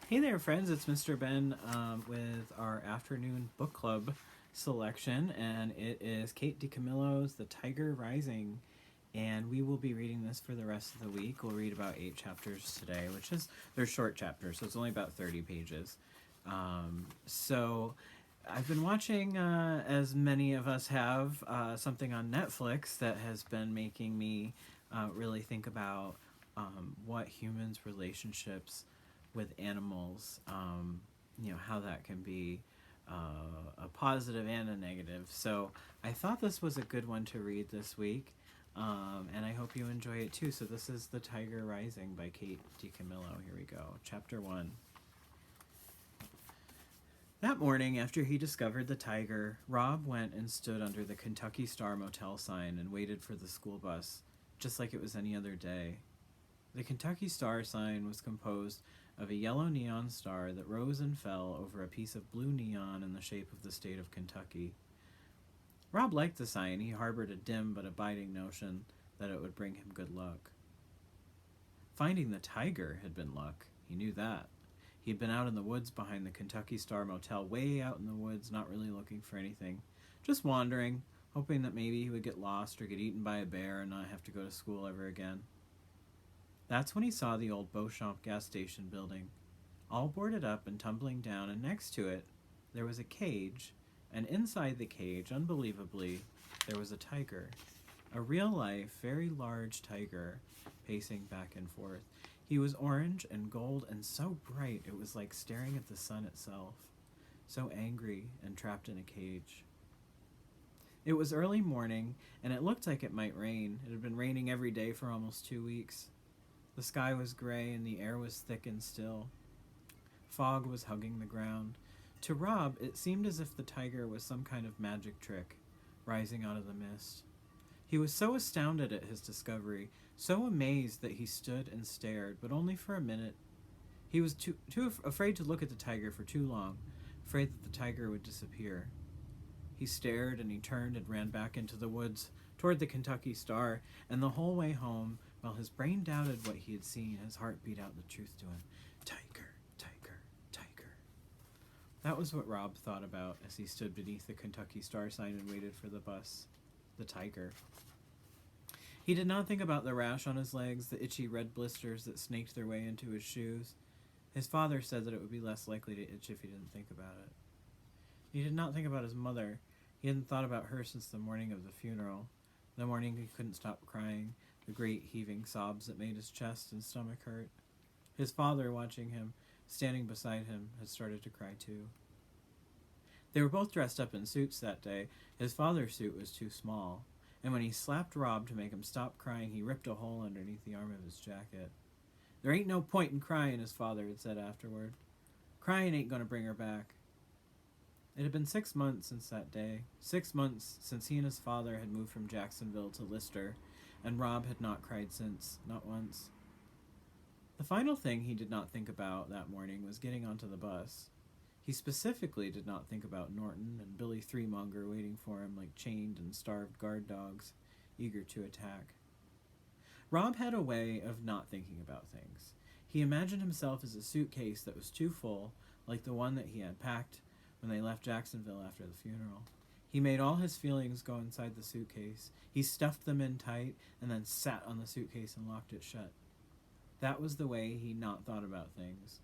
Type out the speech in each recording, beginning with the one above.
Hey there, friends. It's Mr. Ben with our afternoon book club selection, and it is Kate DiCamillo's The Tiger Rising. And we will be reading this for the rest of the week. We'll read about 8 chapters today, they're short chapters, so it's only about 30 pages. So I've been watching, as many of us have, something on Netflix that has been making me really think about what humans' relationships with animals, how that can be a positive and a negative. So I thought this was a good one to read this week, and I hope you enjoy it too. So this is The Tiger Rising by Kate DiCamillo. Here we go. Chapter 1. That morning, after he discovered the tiger, Rob went and stood under the Kentucky Star Motel sign and waited for the school bus, just like it was any other day. The Kentucky Star sign was composed of a yellow neon star that rose and fell over a piece of blue neon in the shape of the state of Kentucky. Rob liked the sign. He harbored a dim but abiding notion that it would bring him good luck. Finding the tiger had been luck. He knew that. He had been out in the woods behind the Kentucky Star Motel, way out in the woods, not really looking for anything. Just wandering, hoping that maybe he would get lost or get eaten by a bear and not have to go to school ever again. That's when he saw the old Beauchamp gas station building, all boarded up and tumbling down, and next to it there was a cage, and inside the cage, unbelievably, there was a tiger. A real-life, very large tiger, pacing back and forth. He was orange and gold and so bright it was like staring at the sun itself, so angry and trapped in a cage. It was early morning, and it looked like it might rain. It had been raining every day for almost 2 weeks. The sky was gray and the air was thick and still. Fog was hugging the ground. To Rob, it seemed as if the tiger was some kind of magic trick, rising out of the mist. He was so astounded at his discovery, so amazed that he stood and stared, but only for a minute. He was too afraid to look at the tiger for too long, afraid that the tiger would disappear. He stared and he turned and ran back into the woods, toward the Kentucky Star, and the whole way home, while his brain doubted what he had seen, his heart beat out the truth to him. Tiger, tiger, tiger. That was what Rob thought about as he stood beneath the Kentucky Star sign and waited for the bus. The tiger. He did not think about the rash on his legs, the itchy red blisters that snaked their way into his shoes. His father said that it would be less likely to itch if he didn't think about it. He did not think about his mother. He hadn't thought about her since the morning of the funeral, the morning he couldn't stop crying, the great heaving sobs that made his chest and stomach hurt. His father, watching him, standing beside him, had started to cry too. They were both dressed up in suits that day. His father's suit was too small, and when he slapped Rob to make him stop crying, he ripped a hole underneath the arm of his jacket. "There ain't no point in crying," his father had said afterward. "Crying ain't going to bring her back." It had been 6 months since that day, 6 months since he and his father had moved from Jacksonville to Lister, and Rob had not cried since, not once. The final thing he did not think about that morning was getting onto the bus. He specifically did not think about Norton and Billy Threemonger waiting for him like chained and starved guard dogs, eager to attack. Rob had a way of not thinking about things. He imagined himself as a suitcase that was too full, like the one that he had packed when they left Jacksonville after the funeral. He made all his feelings go inside the suitcase. He stuffed them in tight and then sat on the suitcase and locked it shut. That was the way he not thought about things.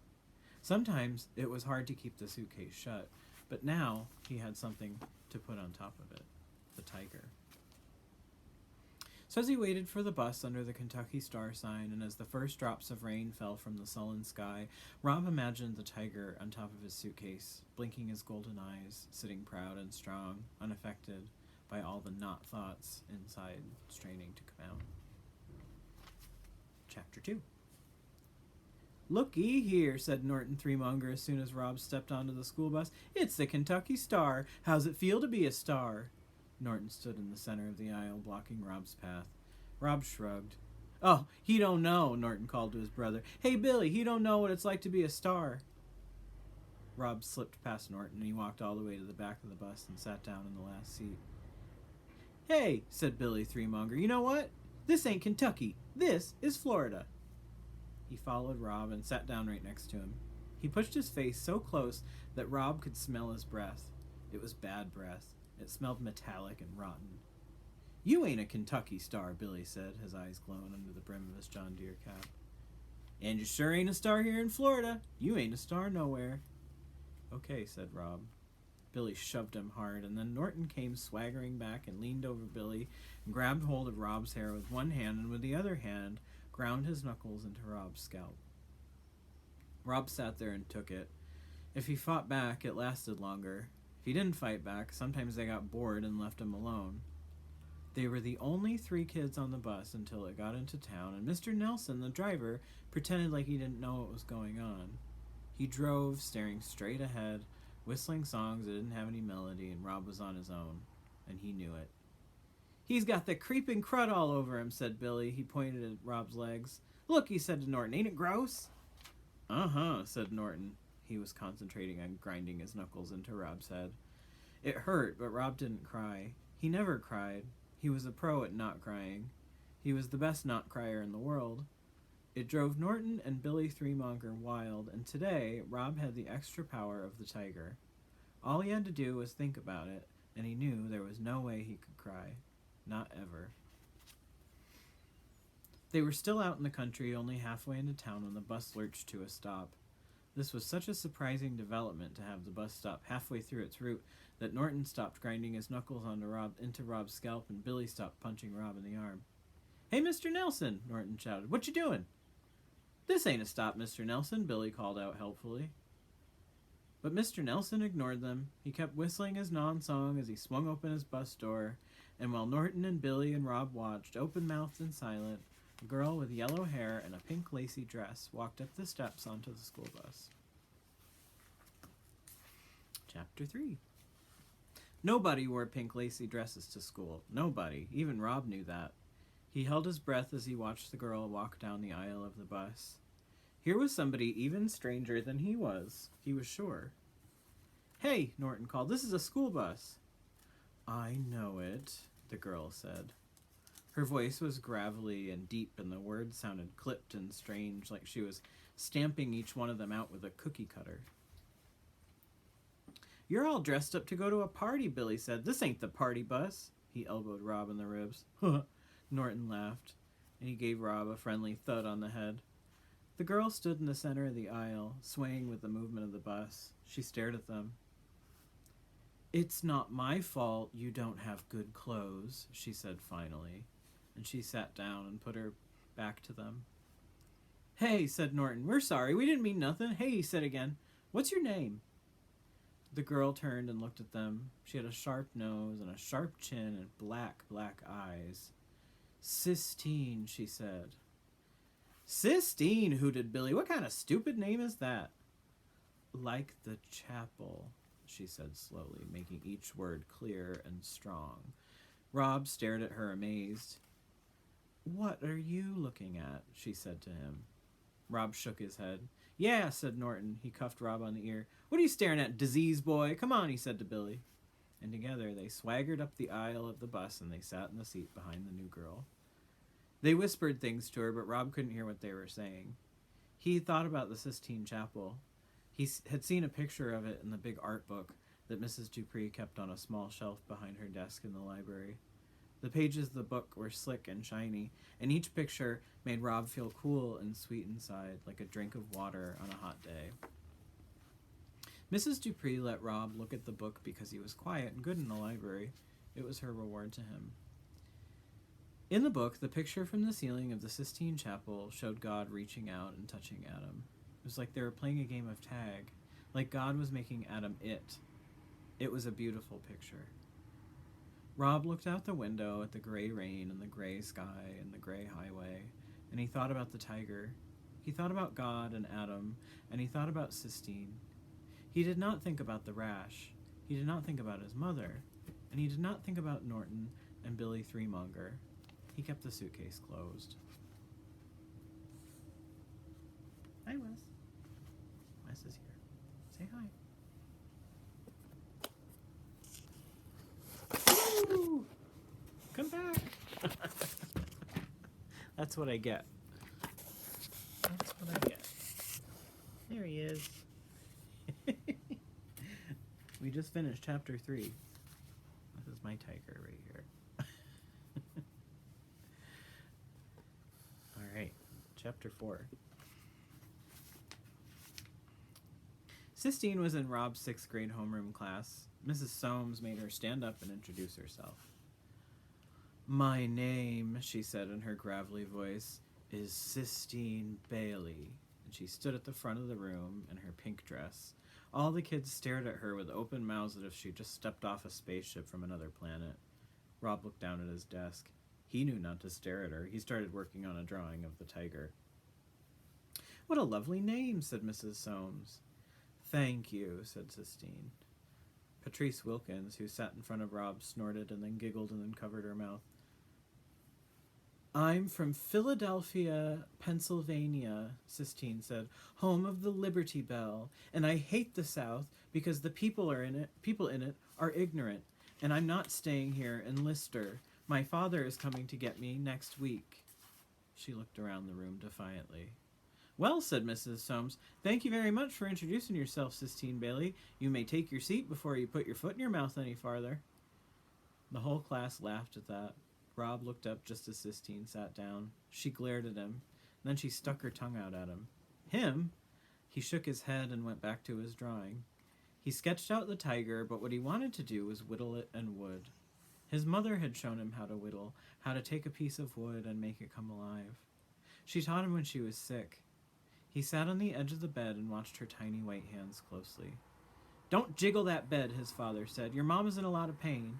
Sometimes it was hard to keep the suitcase shut, but now he had something to put on top of it, the tiger. So as he waited for the bus under the Kentucky Star sign, and as the first drops of rain fell from the sullen sky, Rob imagined the tiger on top of his suitcase, blinking his golden eyes, sitting proud and strong, unaffected by all the not thoughts inside straining to come out. Chapter 2. "Look-ee here," said Norton Threemonger as soon as Rob stepped onto the school bus. "It's the Kentucky Star. How's it feel to be a star?" Norton stood in the center of the aisle, blocking Rob's path. Rob shrugged. "Oh, he don't know," Norton called to his brother. "Hey, Billy, he don't know what it's like to be a star." Rob slipped past Norton, and he walked all the way to the back of the bus and sat down in the last seat. "Hey," said Billy Threemonger, "you know what? This ain't Kentucky. This is Florida." He followed Rob and sat down right next to him. He pushed his face so close that Rob could smell his breath. It was bad breath. It smelled metallic and rotten. "You ain't a Kentucky star," Billy said, his eyes glowing under the brim of his John Deere cap. "And you sure ain't a star here in Florida. You ain't a star nowhere." "Okay," said Rob. Billy shoved him hard, and then Norton came swaggering back and leaned over Billy and grabbed hold of Rob's hair with one hand and with the other hand ground his knuckles into Rob's scalp. Rob sat there and took it. If he fought back, it lasted longer. If he didn't fight back, sometimes they got bored and left him alone. They were the only 3 kids on the bus until it got into town, and Mr. Nelson, the driver, pretended like he didn't know what was going on. He drove, staring straight ahead, whistling songs that didn't have any melody, and Rob was on his own, and he knew it. "He's got the creeping crud all over him," said Billy. He pointed at Rob's legs. "Look," he said to Norton, "ain't it gross?" "Uh-huh," said Norton. He was concentrating on grinding his knuckles into Rob's head. It hurt, but Rob didn't cry. He never cried. He was a pro at not crying. He was the best not crier in the world. It drove Norton and Billy Threemonger wild, and today Rob had the extra power of the tiger. All he had to do was think about it, and he knew there was no way he could cry. Not ever. They were still out in the country, only halfway into town, when the bus lurched to a stop. This was such a surprising development to have the bus stop halfway through its route that Norton stopped grinding his knuckles into Rob's scalp, and Billy stopped punching Rob in the arm. "Hey, Mr. Nelson," Norton shouted. "What you doing?" "This ain't a stop, Mr. Nelson," Billy called out helpfully. But Mr. Nelson ignored them. He kept whistling his non-song as he swung open his bus door, and while Norton and Billy and Rob watched, open-mouthed and silent, a girl with yellow hair and a pink lacy dress walked up the steps onto the school bus. Chapter 3. Nobody wore pink lacy dresses to school. Nobody. Even Rob knew that. He held his breath as he watched the girl walk down the aisle of the bus. Here was somebody even stranger than he was sure. "Hey," Norton called, "this is a school bus." "I know it," the girl said. Her voice was gravelly and deep, and the words sounded clipped and strange, like she was stamping each one of them out with a cookie cutter. "You're all dressed up to go to a party," Billy said. "This ain't the party bus." He elbowed Rob in the ribs. Norton laughed, and he gave Rob a friendly thud on the head. The girl stood in the center of the aisle, swaying with the movement of the bus. She stared at them. "It's not my fault you don't have good clothes," she said finally, and she sat down and put her back to them. "Hey," said Norton, "we're sorry. We didn't mean nothing." "Hey," he said again. "What's your name?" The girl turned and looked at them. She had a sharp nose and a sharp chin and black, black eyes. "Sistine," she said. "Sistine," hooted Billy. "What kind of stupid name is that?" "Like the chapel," she said slowly, making each word clear and strong. Rob stared at her, amazed. "What are you looking at?" she said to him. Rob shook his head. "Yeah," said Norton. He cuffed Rob on the ear. "What are you staring at, disease boy? Come on," he said to Billy. And together they swaggered up the aisle of the bus, and they sat in the seat behind the new girl. They whispered things to her, but Rob couldn't hear what they were saying. He thought about the Sistine Chapel. He had seen a picture of it in the big art book that Mrs. Dupree kept on a small shelf behind her desk in the library. The pages of the book were slick and shiny, and each picture made Rob feel cool and sweet inside, like a drink of water on a hot day. Mrs. Dupree let Rob look at the book because he was quiet and good in the library. It was her reward to him. In the book, the picture from the ceiling of the Sistine Chapel showed God reaching out and touching Adam. It was like they were playing a game of tag, like God was making Adam it. It was a beautiful picture. Rob looked out the window at the gray rain and the gray sky and the gray highway, and he thought about the tiger. He thought about God and Adam, and he thought about Sistine. He did not think about the rash. He did not think about his mother, and he did not think about Norton and Billy Threemonger. He kept the suitcase closed. Hi, Wes. Wes is here. Say hi. Woo! Come back. That's what I get. That's what I get. There he is. We just finished chapter 3. This is my tiger right here. All right, chapter 4. Sistine was in Rob's 6th grade homeroom class. Mrs. Soames made her stand up and introduce herself. My name, she said in her gravelly voice, is Sistine Bailey. And she stood at the front of the room in her pink dress. All the kids stared at her with open mouths as if she'd just stepped off a spaceship from another planet. Rob looked down at his desk. He knew not to stare at her. He started working on a drawing of the tiger. What a lovely name, said Mrs. Soames. Thank you, said Sistine. Patrice Wilkins, who sat in front of Rob, snorted and then giggled and then covered her mouth. I'm from Philadelphia, Pennsylvania, Sistine said, home of the Liberty Bell, and I hate the South because the people in it are ignorant, and I'm not staying here in Lister. My father is coming to get me next week. She looked around the room defiantly. Well, said Mrs. Soames, thank you very much for introducing yourself, Sistine Bailey. You may take your seat before you put your foot in your mouth any farther. The whole class laughed at that. Rob looked up just as Sistine sat down. She glared at him. Then she stuck her tongue out at him. Him? He shook his head and went back to his drawing. He sketched out the tiger, but what he wanted to do was whittle it in wood. His mother had shown him how to whittle, how to take a piece of wood and make it come alive. She taught him when she was sick. He sat on the edge of the bed and watched her tiny white hands closely. Don't jiggle that bed, his father said. Your mom is in a lot of pain.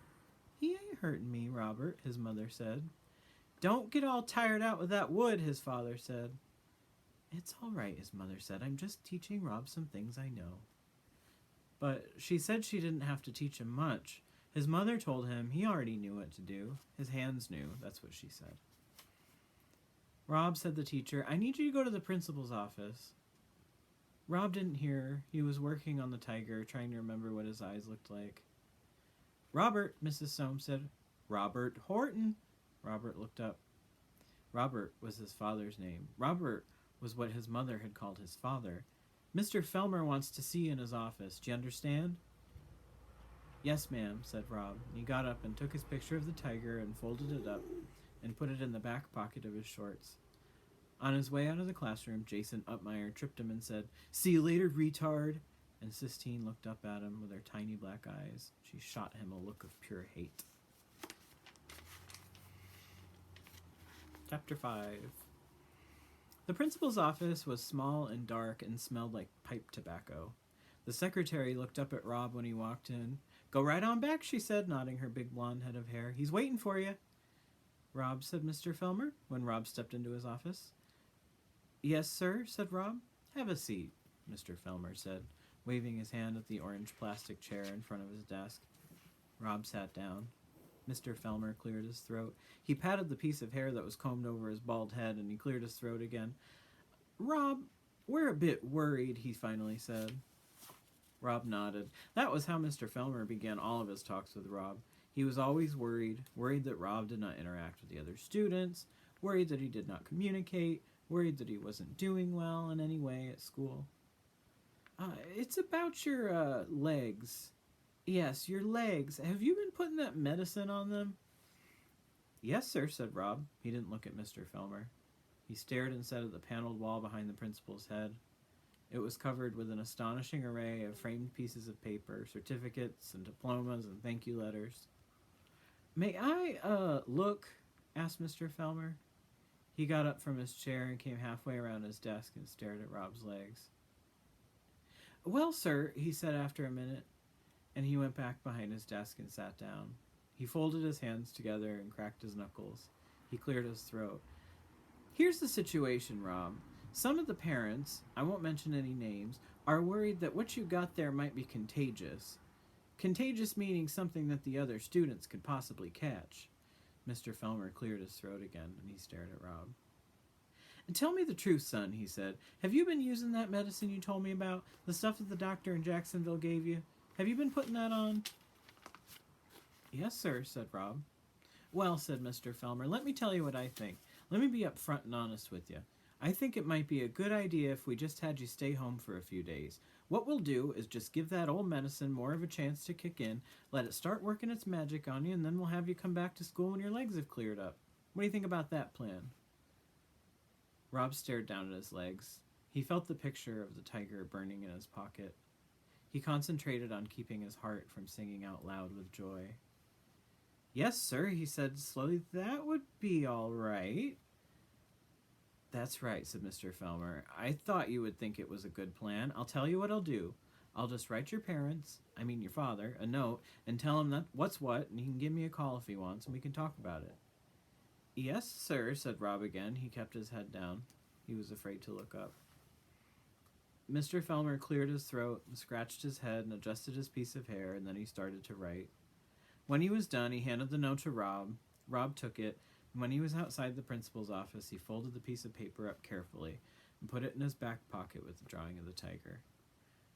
He ain't hurting me, Robert, his mother said. Don't get all tired out with that wood, his father said. It's all right, his mother said. I'm just teaching Rob some things I know. But she said she didn't have to teach him much. His mother told him he already knew what to do. His hands knew, that's what she said. Rob, said the teacher, I need you to go to the principal's office. Rob didn't hear. He was working on the tiger, trying to remember what his eyes looked like. Robert, Mrs. Soames said. Robert Horton. Robert looked up. Robert was his father's name. Robert was what his mother had called his father. Mr. Felmer wants to see you in his office. Do you understand? Yes, ma'am, said Rob. He got up and took his picture of the tiger and folded it up and put it in the back pocket of his shorts. On his way out of the classroom, Jason Upmeyer tripped him and said, See you later, retard. And Sistine looked up at him with her tiny black eyes. She shot him a look of pure hate. Chapter 5. The principal's office was small and dark and smelled like pipe tobacco. The secretary looked up at Rob when he walked in. Go right on back, she said, nodding her big blonde head of hair. He's waiting for you. Rob, said Mr. Felmer, when Rob stepped into his office. Yes, sir, said Rob. Have a seat, Mr. Felmer said, waving his hand at the orange plastic chair in front of his desk. Rob sat down. Mr. Felmer cleared his throat. He patted the piece of hair that was combed over his bald head, and he cleared his throat again. Rob, we're a bit worried, he finally said. Rob nodded. That was how Mr. Felmer began all of his talks with Rob. He was always worried that Rob did not interact with the other students, worried that he did not communicate, worried that he wasn't doing well in any way at school. It's about your legs. Yes, your legs. Have you been putting that medicine on them? Yes, sir, said Rob. He didn't look at Mr. Felmer. He stared instead at the paneled wall behind the principal's head. It was covered with an astonishing array of framed pieces of paper, certificates and diplomas and thank you letters. May I, look? Asked Mr. Felmer. He got up from his chair and came halfway around his desk and stared at Rob's legs. Well, sir, he said after a minute, and he went back behind his desk and sat down. He folded his hands together and cracked his knuckles. He cleared his throat. Here's the situation, Rob. Some of the parents, I won't mention any names, are worried that what you got there might be contagious. Contagious meaning something that the other students could possibly catch. Mr. Felmer cleared his throat again, and he stared at Rob. And tell me the truth, son, he said. Have you been using that medicine you told me about? The stuff that the doctor in Jacksonville gave you? Have you been putting that on? Yes, sir, said Rob. Well, said Mr. Felmer, let me tell you what I think. Let me be upfront and honest with you. I think it might be a good idea if we just had you stay home for a few days. What we'll do is just give that old medicine more of a chance to kick in, let it start working its magic on you, and then we'll have you come back to school when your legs have cleared up. What do you think about that plan?" Rob stared down at his legs. He felt the picture of the tiger burning in his pocket. He concentrated on keeping his heart from singing out loud with joy. "Yes, sir," he said slowly. "That would be all right." "That's right," said Mr. Felmer. "I thought you would think it was a good plan. I'll tell you what I'll do. I'll just write your your father, a note, and tell him that what's what, and he can give me a call if he wants, and we can talk about it." "Yes, sir," said Rob again. He kept his head down. He was afraid to look up. Mr. Felmer cleared his throat and scratched his head and adjusted his piece of hair, and then he started to write. When he was done, he handed the note to Rob. Rob took it, and when he was outside the principal's office, he folded the piece of paper up carefully and put it in his back pocket with the drawing of the tiger.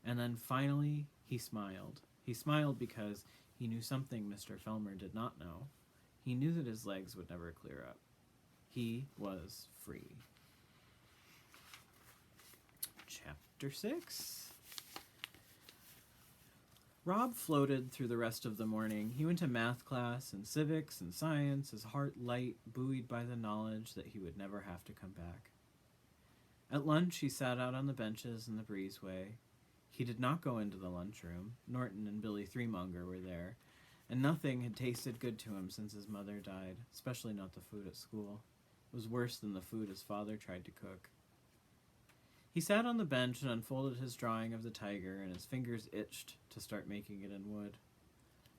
And then finally, he smiled. He smiled because he knew something Mr. Felmer did not know. He knew that his legs would never clear up. He was free. Chapter 6. Rob floated through the rest of the morning. He went to math class and civics and science, his heart light, buoyed by the knowledge that he would never have to come back. At lunch, he sat out on the benches in the breezeway. He did not go into the lunchroom. Norton and Billy Threemonger were there, and nothing had tasted good to him since his mother died, especially not the food at school. It was worse than the food his father tried to cook. He sat on the bench and unfolded his drawing of the tiger, and his fingers itched to start making it in wood.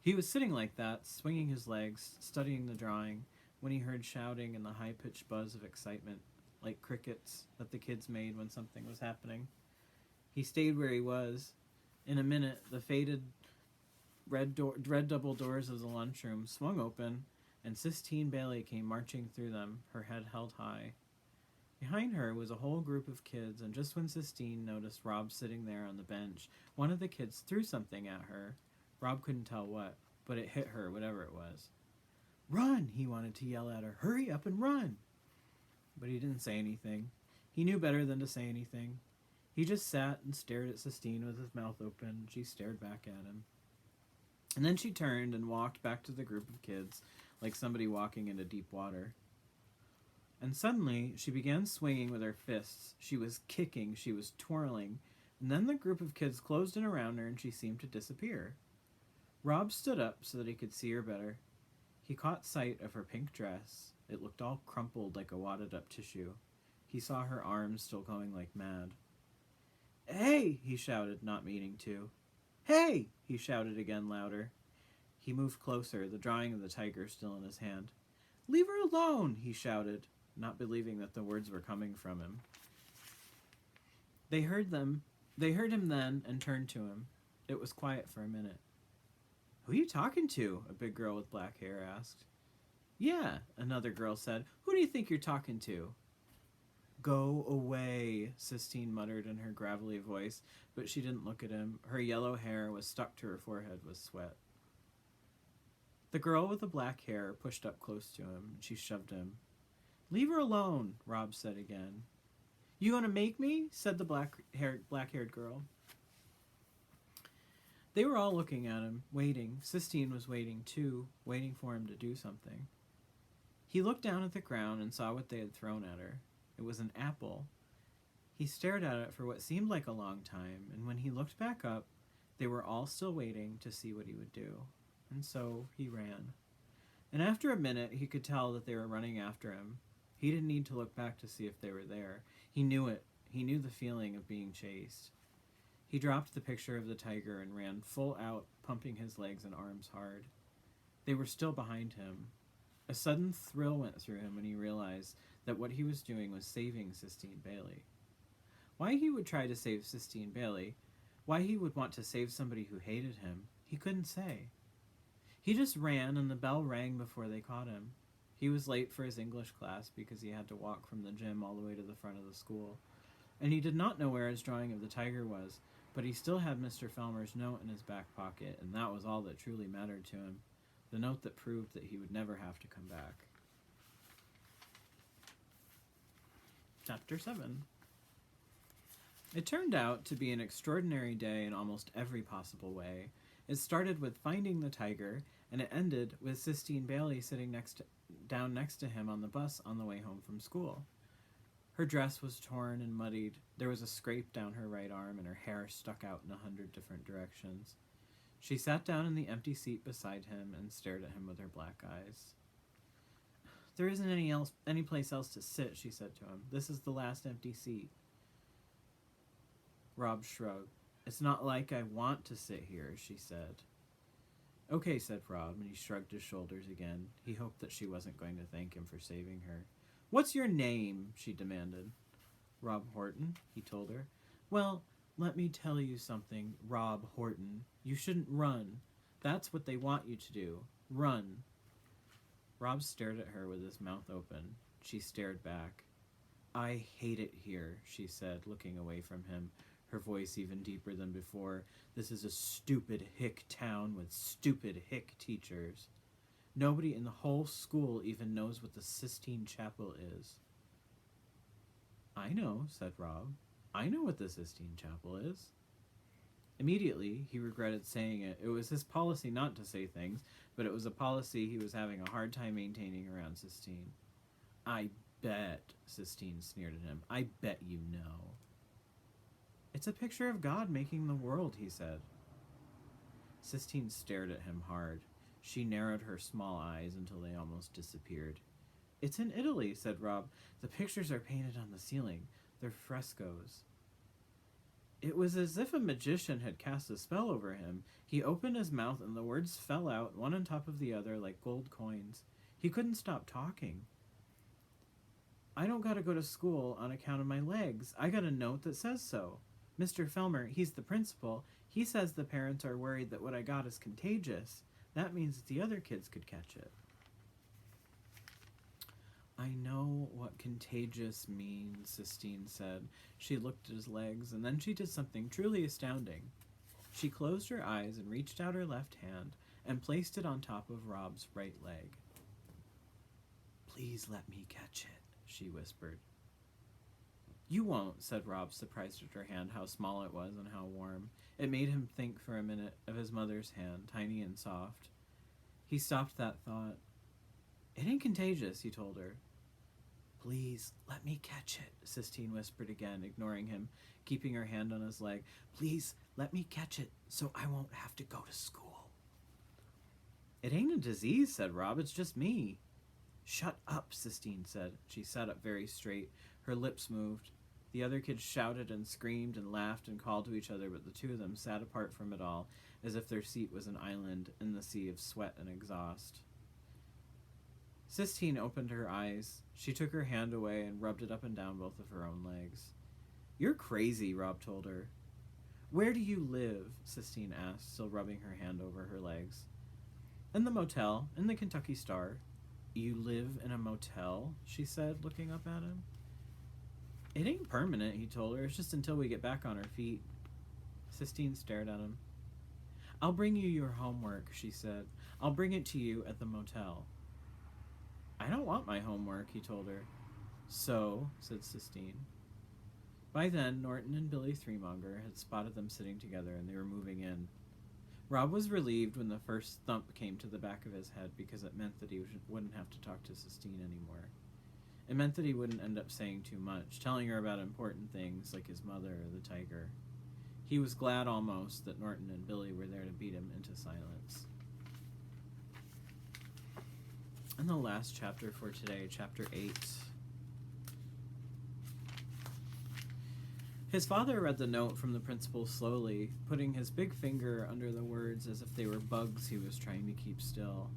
He was sitting like that, swinging his legs, studying the drawing, when he heard shouting and the high-pitched buzz of excitement, like crickets that the kids made when something was happening. He stayed where he was. In a minute, the faded red double doors of the lunchroom swung open, and Sistine Bailey came marching through them, her head held high. Behind her was a whole group of kids, and just when Sistine noticed Rob sitting there on the bench, one of the kids threw something at her. Rob couldn't tell what, but it hit her, whatever it was. "Run!" he wanted to yell at her. "Hurry up and run!" But he didn't say anything. He knew better than to say anything. He just sat and stared at Sistine with his mouth open, and she stared back at him. And then she turned and walked back to the group of kids, like somebody walking into deep water. And suddenly, she began swinging with her fists. She was kicking, she was twirling, and then the group of kids closed in around her and she seemed to disappear. Rob stood up so that he could see her better. He caught sight of her pink dress. It looked all crumpled like a wadded-up tissue. He saw her arms still going like mad. "Hey!" he shouted, not meaning to. "Hey!" he shouted again louder. He moved closer, the drawing of the tiger still in his hand. "Leave her alone!" he shouted, not believing that the words were coming from him. They heard him then and turned to him. It was quiet for a minute. "Who are you talking to?" a big girl with black hair asked. "Yeah," another girl said. "Who do you think you're talking to?" "Go away," Sistine muttered in her gravelly voice, but she didn't look at him. Her yellow hair was stuck to her forehead with sweat. The girl with the black hair pushed up close to him, and she shoved him. "Leave her alone," Rob said again. "You gonna make me?" said the black-haired girl. They were all looking at him, waiting. Sistine was waiting too, waiting for him to do something. He looked down at the ground and saw what they had thrown at her. It was an apple. He stared at it for what seemed like a long time, and when he looked back up, they were all still waiting to see what he would do. And so he ran. And after a minute, he could tell that they were running after him. He didn't need to look back to see if they were there. He knew it. He knew the feeling of being chased. He dropped the picture of the tiger and ran full out, pumping his legs and arms hard. They were still behind him. A sudden thrill went through him when he realized that what he was doing was saving Sistine Bailey. Why he would try to save Sistine Bailey, why he would want to save somebody who hated him, he couldn't say. He just ran, and the bell rang before they caught him. He was late for his English class because he had to walk from the gym all the way to the front of the school. And he did not know where his drawing of the tiger was, but he still had Mr. Felmer's note in his back pocket, and that was all that truly mattered to him, the note that proved that he would never have to come back. Chapter 7. It turned out to be an extraordinary day in almost every possible way. It started with finding the tiger, and it ended with Sistine Bailey sitting down next to him on the bus on the way home from school. Her dress was torn and muddied. There was a scrape down her right arm, and her hair stuck out in 100 different directions. She sat down in the empty seat beside him and stared at him with her black eyes. There isn't any place else to sit, she said to him. This is the last empty seat. Rob shrugged. It's not like I want to sit here, she said. Okay, said Rob, and he shrugged his shoulders again. He hoped that she wasn't going to thank him for saving her. What's your name? She demanded. Rob Horton, he told her. Well, let me tell you something, Rob Horton. You shouldn't run. That's what they want you to do. Run. Rob stared at her with his mouth open. She stared back. I hate it here, she said, looking away from him, her voice even deeper than before. This is a stupid hick town with stupid hick teachers. Nobody in the whole school even knows what the Sistine Chapel is. I know, said Rob. I know what the Sistine Chapel is. Immediately, he regretted saying it. It was his policy not to say things, but it was a policy he was having a hard time maintaining around Sistine. I bet, Sistine sneered at him. I bet you know. It's a picture of God making the world, he said. Sistine stared at him hard. She narrowed her small eyes until they almost disappeared. It's in Italy, said Rob. The pictures are painted on the ceiling. They're frescoes. It was as if a magician had cast a spell over him. He opened his mouth and the words fell out, one on top of the other, like gold coins. He couldn't stop talking. I don't gotta go to school on account of my legs. I got a note that says so. Mr. Felmer, he's the principal. He says the parents are worried that what I got is contagious. That means that the other kids could catch it. I know what contagious means, Sistine said. She looked at his legs, and then she did something truly astounding. She closed her eyes and reached out her left hand and placed it on top of Rob's right leg. Please let me catch it, she whispered. You won't, said Rob, surprised at her hand, how small it was and how warm. It made him think for a minute of his mother's hand, tiny and soft. He stopped that thought. It ain't contagious, he told her. Please, let me catch it, Sistine whispered again, ignoring him, keeping her hand on his leg. Please, let me catch it, so I won't have to go to school. It ain't a disease, said Rob, it's just me. Shut up, Sistine said. She sat up very straight. Her lips moved. The other kids shouted and screamed and laughed and called to each other, but the two of them sat apart from it all, as if their seat was an island in the sea of sweat and exhaust. Sistine opened her eyes. She took her hand away and rubbed it up and down both of her own legs. You're crazy, Rob told her. Where do you live? Sistine asked, still rubbing her hand over her legs. In the motel, in the Kentucky Star. You live in a motel? She said, looking up at him. It ain't permanent, he told her. It's just until we get back on our feet. Sistine stared at him. I'll bring you your homework, she said. I'll bring it to you at the motel. I don't want my homework, he told her. So, said Sistine. By then, Norton and Billy Threemonger had spotted them sitting together, and they were moving in. Rob was relieved when the first thump came to the back of his head because it meant that he wouldn't have to talk to Sistine anymore. It meant that he wouldn't end up saying too much, telling her about important things like his mother or the tiger. He was glad almost that Norton and Billy were there to beat him into silence. And the last chapter for today, chapter 8. His father read the note from the principal slowly, putting his big finger under the words as if they were bugs he was trying to keep still.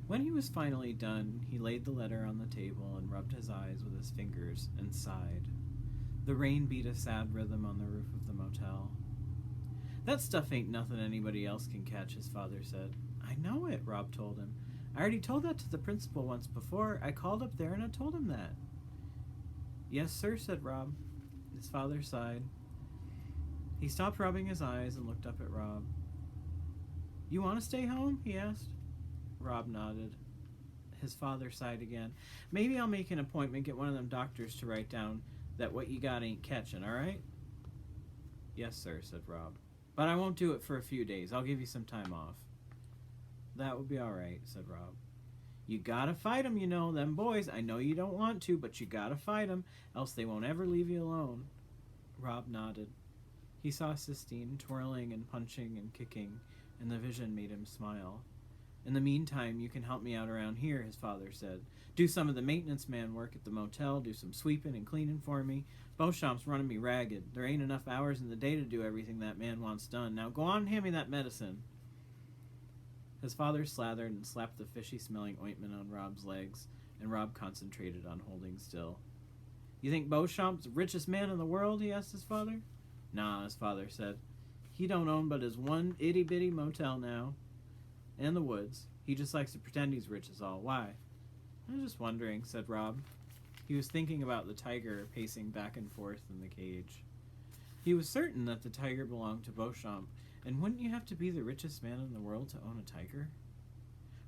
When he was finally done, he laid the letter on the table and rubbed his eyes with his fingers and sighed. The rain beat a sad rhythm on the roof of the motel. That stuff ain't nothing anybody else can catch, his father said. I know it, Rob told him. I already told that to the principal once before. I called up there and I told him that. Yes, sir, said Rob. His father sighed. He stopped rubbing his eyes and looked up at Rob. You want to stay home? He asked. Rob nodded. His father sighed again. Maybe I'll make an appointment, get one of them doctors to write down that what you got ain't catching, all right? Yes, sir, said Rob. But I won't do it for a few days. I'll give you some time off. That will be all right, said Rob. You gotta fight 'em, you know, them boys. I know you don't want to, but you gotta fight 'em, else they won't ever leave you alone. Rob nodded. He saw Sistine twirling and punching and kicking, and the vision made him smile. In the meantime, you can help me out around here, his father said. Do some of the maintenance man work at the motel, do some sweeping and cleaning for me. Beauchamp's running me ragged. There ain't enough hours in the day to do everything that man wants done. Now go on and hand me that medicine. His father slathered and slapped the fishy-smelling ointment on Rob's legs, and Rob concentrated on holding still. You think Beauchamp's the richest man in the world? He asked his father. Nah, his father said. He don't own but his one itty-bitty motel now. And the woods. He just likes to pretend he's rich is all. Why? I was just wondering, said Rob. He was thinking about the tiger pacing back and forth in the cage. He was certain that the tiger belonged to Beauchamp, and wouldn't you have to be the richest man in the world to own a tiger?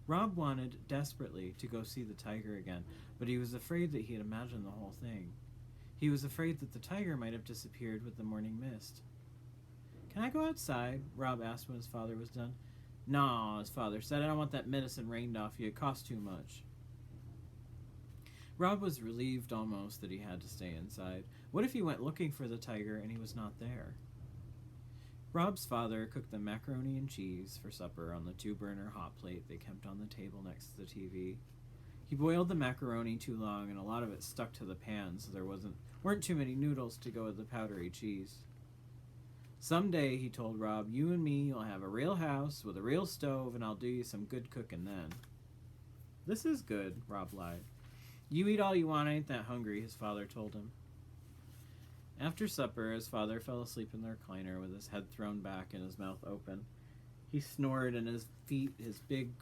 Rob wanted desperately to go see the tiger again, but he was afraid that he had imagined the whole thing. He was afraid that the tiger might have disappeared with the morning mist. Can I go outside? Rob asked when his father was done. No, his father said, I don't want that medicine rained off you. It costs too much. Rob was relieved almost that he had to stay inside. What if he went looking for the tiger and he was not there? Rob's father cooked them macaroni and cheese for supper on the 2-burner hot plate they kept on the table next to the TV. He boiled the macaroni too long and a lot of it stuck to the pan, so there weren't too many noodles to go with the powdery cheese. Someday, he told Rob, you and me will have a real house with a real stove, and I'll do you some good cooking then. This is good, Rob lied. You eat all you want, I ain't that hungry, his father told him. After supper, his father fell asleep in the recliner with his head thrown back and his mouth open. He snored, and his big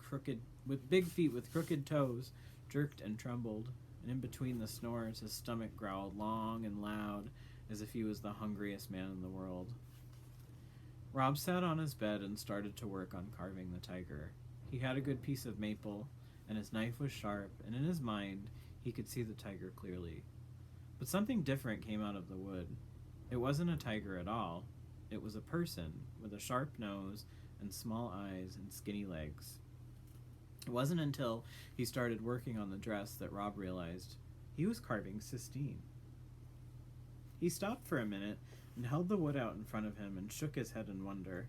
feet with crooked toes jerked and trembled, and in between the snores, his stomach growled long and loud, as if he was the hungriest man in the world. Rob sat on his bed and started to work on carving the tiger. He had a good piece of maple, and his knife was sharp, and in his mind, he could see the tiger clearly. But something different came out of the wood. It wasn't a tiger at all. It was a person with a sharp nose and small eyes and skinny legs. It wasn't until he started working on the dress that Rob realized he was carving Sistine. He stopped for a minute and held the wood out in front of him and shook his head in wonder.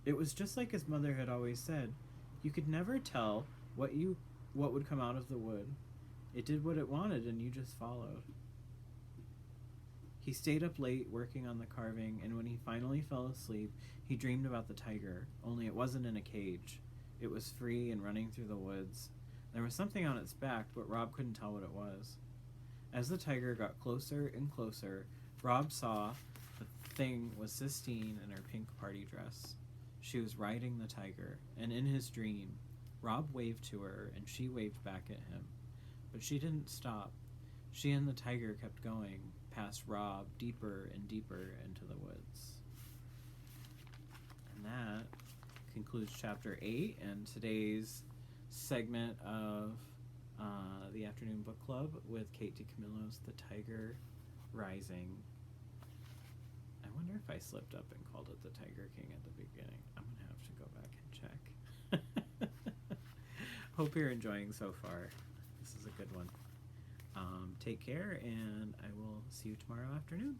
It was just like his mother had always said. You could never tell what would come out of the wood. It did what it wanted and you just followed. He stayed up late working on the carving, and when he finally fell asleep, he dreamed about the tiger, only it wasn't in a cage. It was free and running through the woods. There was something on its back, but Rob couldn't tell what it was. As the tiger got closer and closer, Rob saw the thing was Sistine in her pink party dress. She was riding the tiger, and in his dream, Rob waved to her, and she waved back at him. But she didn't stop. She and the tiger kept going, past Rob, deeper and deeper into the woods. And that concludes Chapter 8 and today's segment of the Afternoon Book Club with Kate DiCamillo's The Tiger Rising. I wonder if I slipped up and called it The Tiger King at the beginning. I'm going to have to go back and check. Hope you're enjoying so far. This is a good one. Take care, and I will see you tomorrow afternoon.